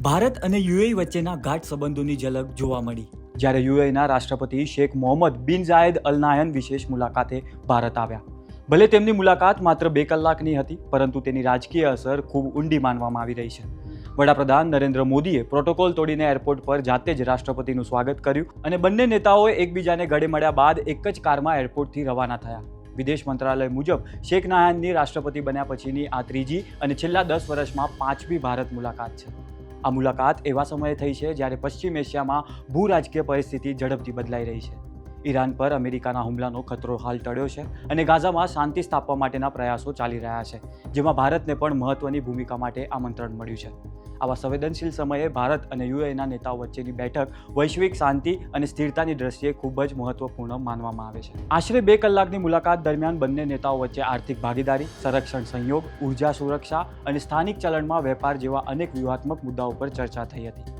ભારત અને યુએઈ વચ્ચેના ગાઢ સંબંધોની ઝલક જોવા મળી જ્યારે યુએઈના રાષ્ટ્રપતિ શેખ મોહમ્મદ બિન ઝાયદ અલ નાહયાન વિશેષ મુલાકાતે ભારત આવ્યા। ભલે તેમની મુલાકાત માત્ર 2 કલાકની હતી, પરંતુ તેની રાજકીય અસર ખૂબ ઊંડી માનવામાં આવી રહી છે। વડાપ્રધાન નરેન્દ્ર મોદીએ પ્રોટોકોલ તોડીને એરપોર્ટ પર જાતે જ રાષ્ટ્રપતિનું સ્વાગત કર્યું અને બંને નેતાઓએ એકબીજાને ગળે મળ્યા બાદ એક જ કારમાં એરપોર્ટથી રવાના થયા। વિદેશ મંત્રાલય મુજબ શેખ નાહયાનની રાષ્ટ્રપતિ બન્યા પછીની આ ત્રીજી અને છેલ્લા 10 વર્ષમાં 5મી ભારત મુલાકાત છે। આ મુલાકાત એવા સમયે થઈ છે જ્યારે પશ્ચિમ એશિયામાં ભૂ રાજકીય પરિસ્થિતિ ઝડપથી બદલાઈ રહી છે। ઈરાન પર અમેરિકાના હુમલાનો ખતરો હાલ ટળ્યો છે અને ગાઝામાં શાંતિ સ્થાપવા માટેના પ્રયાસો ચાલી રહ્યા છે, જેમાં ભારતને પણ મહત્વની ભૂમિકા માટે આમંત્રણ મળ્યું છે। આવા સંવેદનશીલ સમયે ભારત અને યુએઈના નેતાઓ વચ્ચેની બેઠક વૈશ્વિક શાંતિ અને સ્થિરતાની દ્રષ્ટિએ ખૂબ જ મહત્વપૂર્ણ માનવામાં આવે છે। આશરે 2 કલાકની મુલાકાત દરમિયાન બંને નેતાઓ વચ્ચે આર્થિક ભાગીદારી, સંરક્ષણ સહયોગ, ઉર્જા સુરક્ષા અને સ્થાનિક ચલણમાં વેપાર જેવા અનેક વ્યૂહાત્મક મુદ્દાઓ પર ચર્ચા થઈ હતી।